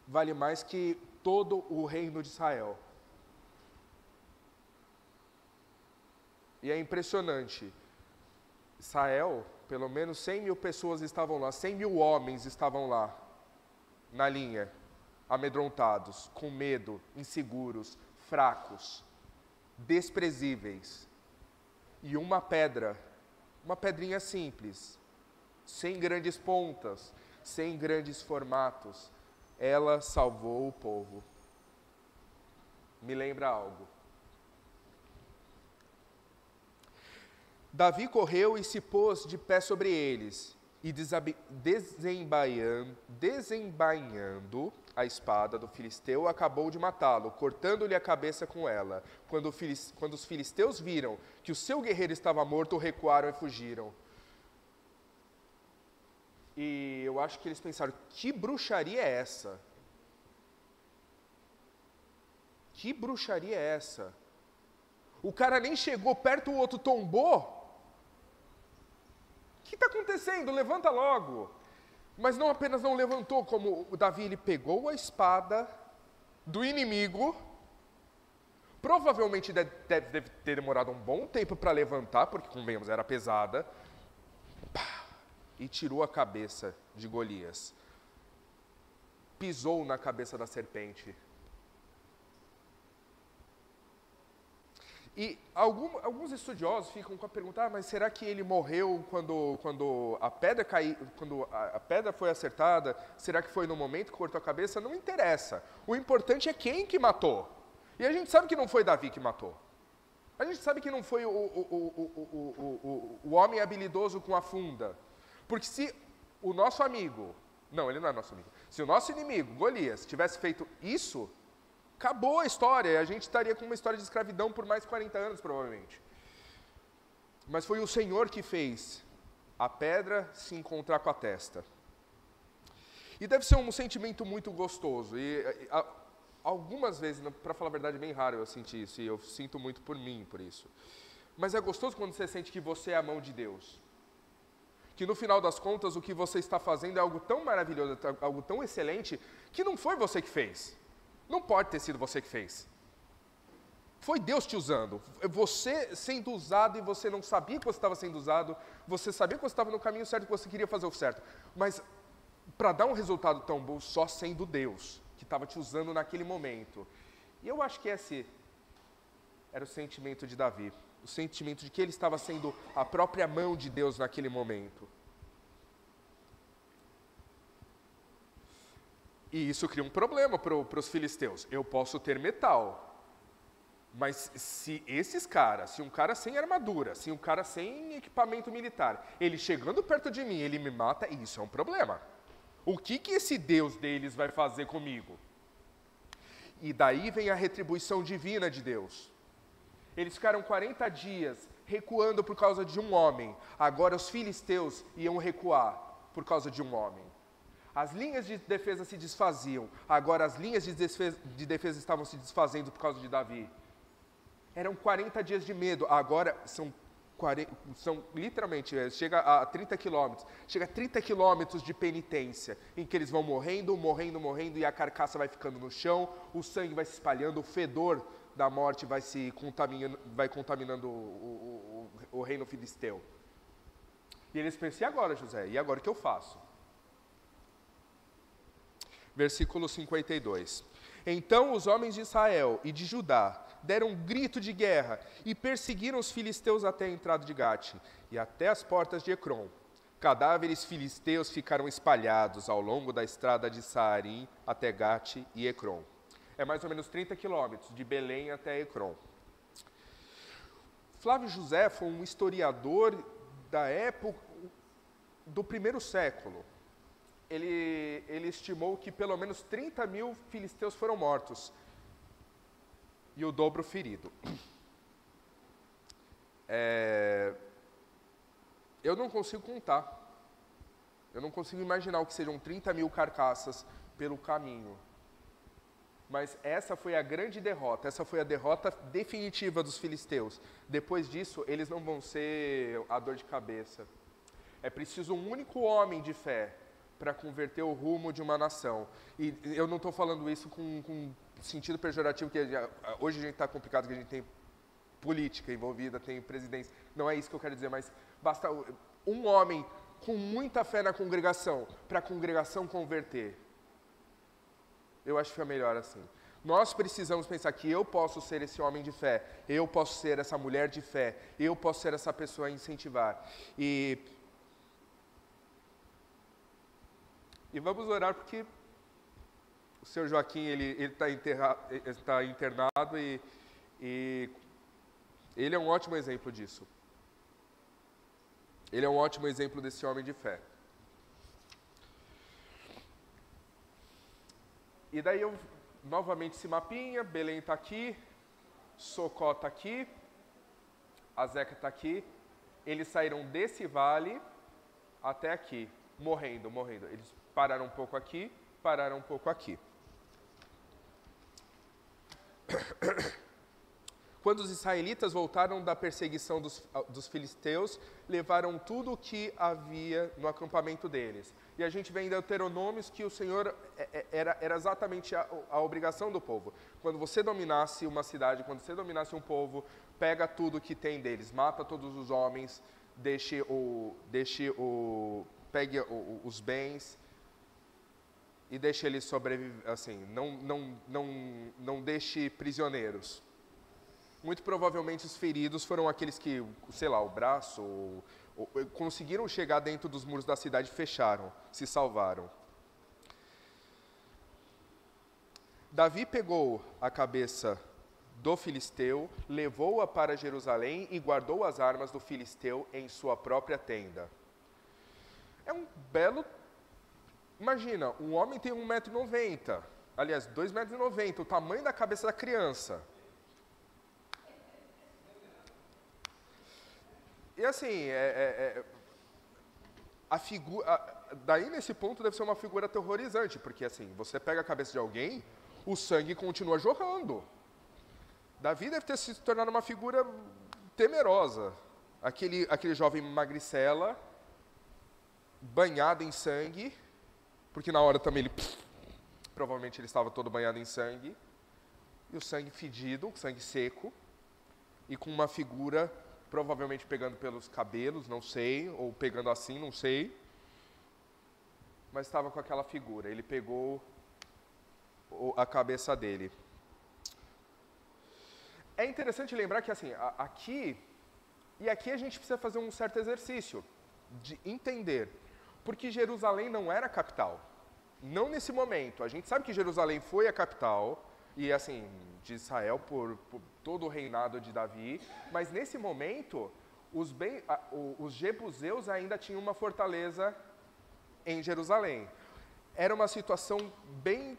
vale mais que todo o reino de Israel. E é impressionante. Israel, pelo menos 100 mil pessoas estavam lá, 100 mil homens estavam lá, na linha, amedrontados, com medo, inseguros, fracos, desprezíveis. E uma pedrinha simples, sem grandes pontas, sem grandes formatos, ela salvou o povo. Me lembra algo. Davi correu e se pôs de pé sobre eles, e desembainhando a espada do filisteu, acabou de matá-lo, cortando-lhe a cabeça com ela. Quando os filisteus viram que o seu guerreiro estava morto, recuaram e fugiram. E eu acho que eles pensaram, que bruxaria é essa? Que bruxaria é essa? O cara nem chegou perto, o outro tombou. O que está acontecendo? Levanta logo. Mas não apenas não levantou, como o Davi, ele pegou a espada do inimigo. Provavelmente deve ter demorado um bom tempo para levantar, porque, convenhamos, era pesada. E tirou a cabeça de Golias. Pisou na cabeça da serpente. E alguns estudiosos ficam com a pergunta, mas será que ele morreu quando a pedra caiu, quando a pedra foi acertada? Será que foi no momento que cortou a cabeça? Não interessa. O importante é quem que matou. E a gente sabe que não foi Davi que matou. A gente sabe que não foi o homem habilidoso com a funda. Porque se o nosso amigo, não, ele não é nosso amigo, se o nosso inimigo, Golias, tivesse feito isso, acabou a história, a gente estaria com uma história de escravidão por mais 40 anos, provavelmente. Mas foi o Senhor que fez a pedra se encontrar com a testa. E deve ser um sentimento muito gostoso. Algumas vezes, para falar a verdade, é bem raro eu sentir isso, e eu sinto muito por mim, por isso. Mas é gostoso quando você sente que você é a mão de Deus. Que no final das contas, o que você está fazendo é algo tão maravilhoso, algo tão excelente, que não foi você que fez. Não pode ter sido você que fez. Foi Deus te usando. Você sendo usado e você não sabia que você estava sendo usado, você sabia que você estava no caminho certo, que você queria fazer o certo. Mas para dar um resultado tão bom, só sendo Deus, que estava te usando naquele momento. E eu acho que esse era o sentimento de Davi. O sentimento de que ele estava sendo a própria mão de Deus naquele momento. E isso cria um problema para os filisteus. Eu posso ter metal, mas se esses caras, se um cara sem armadura, se um cara sem equipamento militar, ele chegando perto de mim, ele me mata, isso é um problema. O que esse Deus deles vai fazer comigo? E daí vem a retribuição divina de Deus. Eles ficaram 40 dias recuando por causa de um homem. Agora os filisteus iam recuar por causa de um homem. As linhas de defesa se desfaziam. Agora as linhas de defesa estavam se desfazendo por causa de Davi. Eram 40 dias de medo. Agora são literalmente, chega a 30 quilômetros. Chega a 30 quilômetros de penitência, em que eles vão morrendo, e a carcaça vai ficando no chão, o sangue vai se espalhando, o fedor da morte vai contaminando o reino filisteu. E eles pensam, e agora, José? E agora o que eu faço? Versículo 52. Então os homens de Israel e de Judá deram um grito de guerra e perseguiram os filisteus até a entrada de Gate e até as portas de Ecrom. Cadáveres filisteus ficaram espalhados ao longo da estrada de Saarim até Gate e Ecrom. É mais ou menos 30 quilômetros, de Belém até Ecrom. Flávio José foi um historiador da época do primeiro século. Ele estimou que pelo menos 30 mil filisteus foram mortos e o dobro ferido. Eu não consigo contar. Eu não consigo imaginar o que sejam 30 mil carcaças pelo caminho. Mas essa foi a grande derrota, essa foi a derrota definitiva dos filisteus. Depois disso, eles não vão ser a dor de cabeça. É preciso um único homem de fé para converter o rumo de uma nação. E eu não estou falando isso com sentido pejorativo, que hoje a gente está complicado, que a gente tem política envolvida, tem presidência. Não é isso que eu quero dizer, mas basta um homem com muita fé na congregação, para a congregação converter. Eu acho que é melhor assim. Nós precisamos pensar que eu posso ser esse homem de fé, eu posso ser essa mulher de fé, eu posso ser essa pessoa a incentivar. E vamos orar porque o Sr. Joaquim ele está internado e ele é um ótimo exemplo disso. Ele é um ótimo exemplo desse homem de fé. E daí novamente esse mapinha, Belém está aqui, Socó está aqui, Azeca está aqui. Eles saíram desse vale até aqui, morrendo. Eles pararam um pouco aqui, pararam um pouco aqui. Quando os israelitas voltaram da perseguição dos filisteus, levaram tudo o que havia no acampamento deles. E a gente vê em Deuteronômios que o Senhor era exatamente a obrigação do povo. Quando você dominasse uma cidade, quando você dominasse um povo, pega tudo que tem deles, mata todos os homens, pegue os bens e deixe eles sobreviver, assim, não deixe prisioneiros. Muito provavelmente os feridos foram aqueles que, sei lá, o braço, ou conseguiram chegar dentro dos muros da cidade e fecharam, se salvaram. Davi pegou a cabeça do filisteu, levou-a para Jerusalém e guardou as armas do filisteu em sua própria tenda. É um belo... Imagina, um homem tem 1,90 m, aliás, 2,90 m, o tamanho da cabeça da criança. E assim, a figura... Daí, nesse ponto, deve ser uma figura aterrorizante, porque assim, você pega a cabeça de alguém, o sangue continua jorrando. Davi deve ter se tornado uma figura temerosa. Aquele jovem magricela, banhado em sangue, porque na hora também provavelmente ele estava todo banhado em sangue, e o sangue fedido, sangue seco, e com uma figura provavelmente pegando pelos cabelos, não sei, ou pegando assim, não sei, mas estava com aquela figura. Ele pegou a cabeça dele. É interessante lembrar que assim, aqui a gente precisa fazer um certo exercício de entender, porque Jerusalém não era a capital. Não nesse momento. A gente sabe que Jerusalém foi a capital, e assim, de Israel por todo o reinado de Davi, mas nesse momento, os jebuseus ainda tinham uma fortaleza em Jerusalém. Era uma situação bem...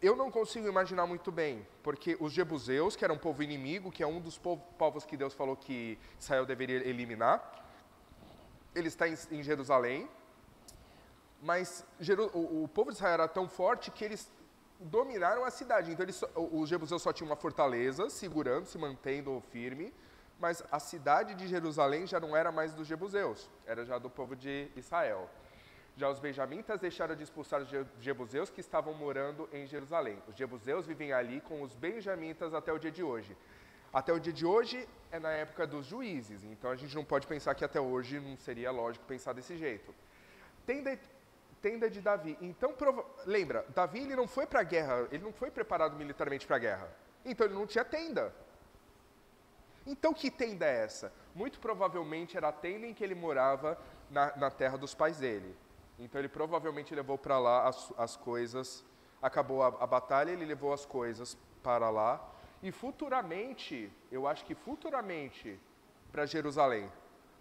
Eu não consigo imaginar muito bem, porque os jebuseus, que era um povo inimigo, que é um dos povos que Deus falou que Israel deveria eliminar, ele está em Jerusalém, mas o povo de Israel era tão forte que eles dominaram a cidade. Então os jebuseus só tinham uma fortaleza, segurando, se mantendo firme, mas a cidade de Jerusalém já não era mais dos jebuseus, era já do povo de Israel. Já os benjamitas deixaram de expulsar os jebuseus que estavam morando em Jerusalém. Os jebuseus vivem ali com os benjamitas até o dia de hoje. Até o dia de hoje é na época dos juízes, então a gente não pode pensar que até hoje não seria lógico pensar desse jeito. Tenda de Davi. Então, lembra, Davi ele não foi para a guerra, ele não foi preparado militarmente para a guerra. Então ele não tinha tenda. Então que tenda é essa? Muito provavelmente era a tenda em que ele morava na terra dos pais dele. Então ele provavelmente levou para lá as coisas, acabou a batalha, ele levou as coisas para lá, e futuramente, eu acho que futuramente, para Jerusalém,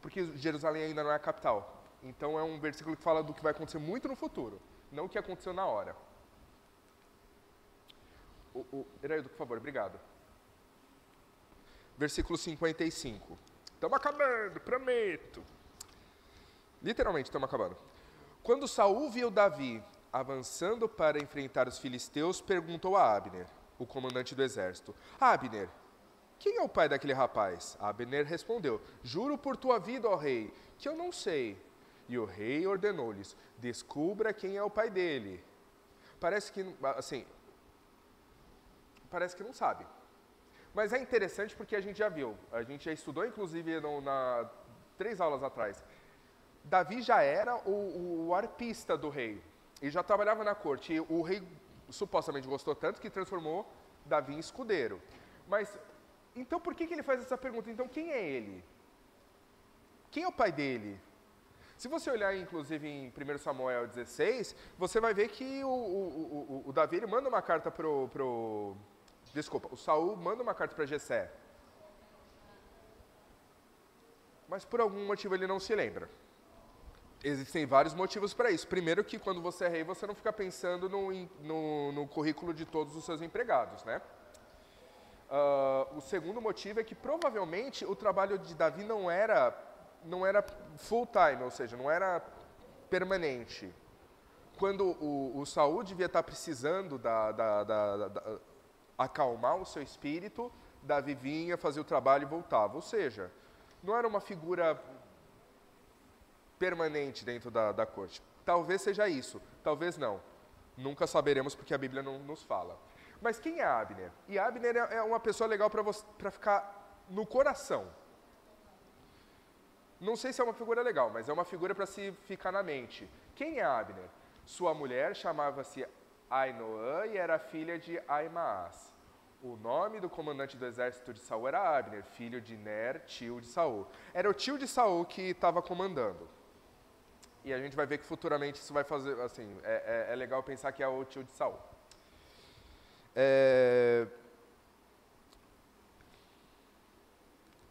porque Jerusalém ainda não é a capital. Então é um versículo que fala do que vai acontecer muito no futuro, não o que aconteceu na hora. Eraildo, por favor, obrigado. Versículo 55. Estamos acabando, prometo. Literalmente, estamos acabando. Quando Saul viu Davi avançando para enfrentar os filisteus, perguntou a Abner, o comandante do exército: Abner, quem é o pai daquele rapaz? Abner respondeu: Juro por tua vida, ó rei, que eu não sei. E o rei ordenou-lhes: descubra quem é o pai dele. Parece que não sabe. Mas é interessante porque a gente já viu, a gente já estudou inclusive 3 aulas atrás. Davi já era o arpista do rei, e já trabalhava na corte, e o rei supostamente gostou tanto que transformou Davi em escudeiro. Mas, então por que ele faz essa pergunta? Então quem é ele? Quem é o pai dele? Se você olhar inclusive em 1 Samuel 16, você vai ver que o Davi ele manda uma carta o Saul manda uma carta para Jessé. Mas por algum motivo ele não se lembra. Existem vários motivos para isso. Primeiro que quando você é rei, você não fica pensando no currículo de todos os seus empregados, né? O segundo motivo é que provavelmente o trabalho de Davi não era full time, ou seja, não era permanente. Quando o Saul devia estar precisando acalmar o seu espírito, Davi vinha, fazia o trabalho e voltava. Ou seja, não era uma figura permanente dentro da corte. Talvez seja isso, talvez não. Nunca saberemos porque a Bíblia não nos fala. Mas quem é Abner? E Abner é uma pessoa legal para ficar no coração. Não sei se é uma figura legal, mas é uma figura para se ficar na mente. Quem é Abner? Sua mulher chamava-se Ainoã e era filha de Aimaas. O nome do comandante do exército de Saul era Abner, filho de Ner, tio de Saul. Era o tio de Saul que estava comandando. E a gente vai ver que futuramente isso vai fazer, assim, é legal pensar que é o tio de Saul.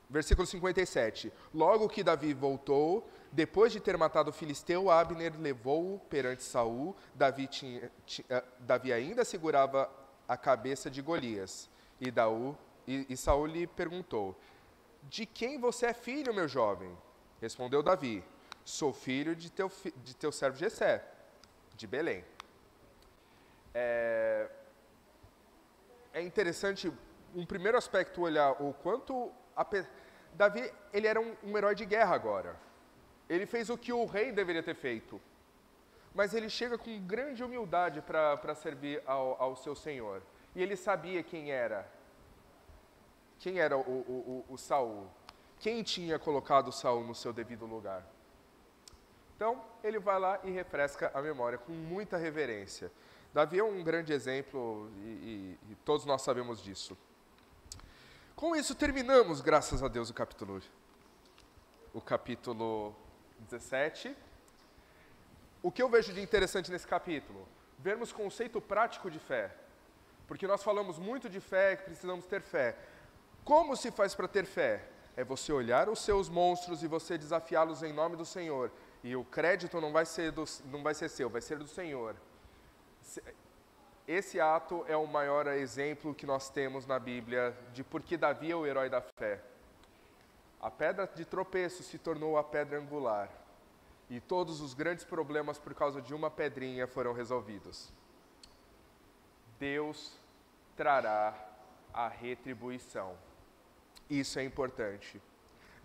Versículo 57. Logo que Davi voltou, depois de ter matado o filisteu, Abner levou-o perante Saul. Davi ainda segurava a cabeça de Golias. E Saul lhe perguntou: de quem você é filho, meu jovem? Respondeu Davi: sou filho de teu servo Jessé, de Belém. É interessante, um primeiro aspecto, olhar o quanto... Davi, ele era um herói de guerra agora. Ele fez o que o rei deveria ter feito. Mas ele chega com grande humildade para servir ao seu Senhor. E ele sabia quem era. Quem era o Saul. Quem tinha colocado Saul no seu devido lugar. Então, ele vai lá e refresca a memória com muita reverência. Davi é um grande exemplo e todos nós sabemos disso. Com isso, terminamos, graças a Deus, o capítulo 17. O que eu vejo de interessante nesse capítulo? Vermos conceito prático de fé. Porque nós falamos muito de fé, que precisamos ter fé. Como se faz para ter fé? É você olhar os seus monstros e você desafiá-los em nome do Senhor. E o crédito não vai ser seu, vai ser do Senhor. Esse ato é o maior exemplo que nós temos na Bíblia de por que Davi é o herói da fé. A pedra de tropeço se tornou a pedra angular. E todos os grandes problemas por causa de uma pedrinha foram resolvidos. Deus trará a retribuição. Isso é importante.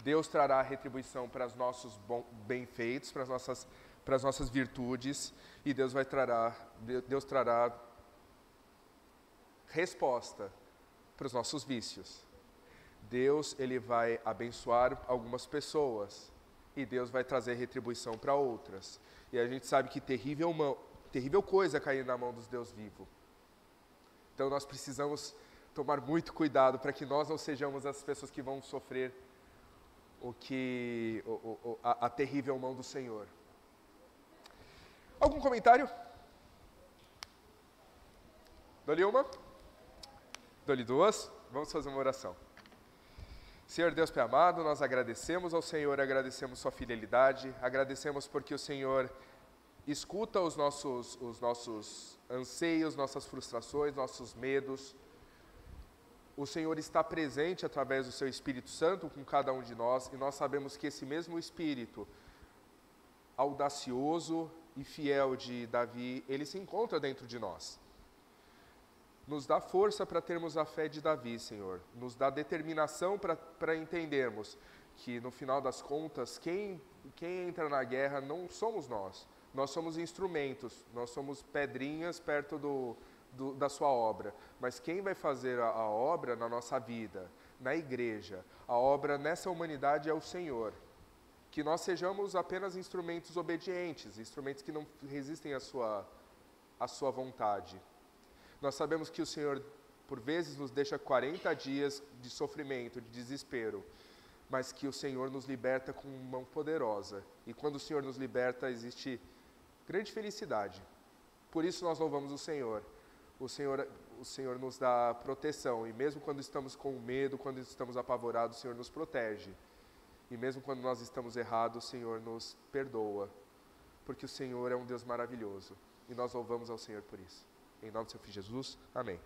Deus trará a retribuição para os nossos bem-feitos, para as nossas virtudes, e Deus trará resposta para os nossos vícios. Deus, ele vai abençoar algumas pessoas, e Deus vai trazer retribuição para outras. E a gente sabe que terrível coisa é cair na mão dos Deus vivo. Então nós precisamos tomar muito cuidado para que nós não sejamos as pessoas que vão sofrer a terrível mão do Senhor. Algum comentário? Dou-lhe uma? Dou-lhe duas? Vamos fazer uma oração. Senhor Deus Pai amado, nós agradecemos ao Senhor, agradecemos sua fidelidade, agradecemos porque o Senhor escuta os nossos anseios, nossas frustrações, nossos medos. O Senhor está presente através do seu Espírito Santo com cada um de nós, e nós sabemos que esse mesmo Espírito audacioso e fiel de Davi, ele se encontra dentro de nós. Nos dá força para termos a fé de Davi, Senhor. Nos dá determinação para entendermos que, no final das contas, quem entra na guerra não somos nós. Nós somos instrumentos, nós somos pedrinhas perto da sua obra. Mas quem vai fazer a obra na nossa vida, na igreja, a obra nessa humanidade é o Senhor. Que nós sejamos apenas instrumentos obedientes, instrumentos que não resistem à sua vontade. Nós sabemos que o Senhor, por vezes, nos deixa 40 dias de sofrimento, de desespero, mas que o Senhor nos liberta com mão poderosa. E quando o Senhor nos liberta, existe grande felicidade. Por isso nós louvamos o Senhor. O Senhor nos dá proteção, e mesmo quando estamos com medo, quando estamos apavorados, o Senhor nos protege. E mesmo quando nós estamos errados, o Senhor nos perdoa, porque o Senhor é um Deus maravilhoso. E nós louvamos ao Senhor por isso. Em nome do seu Filho Jesus, amém.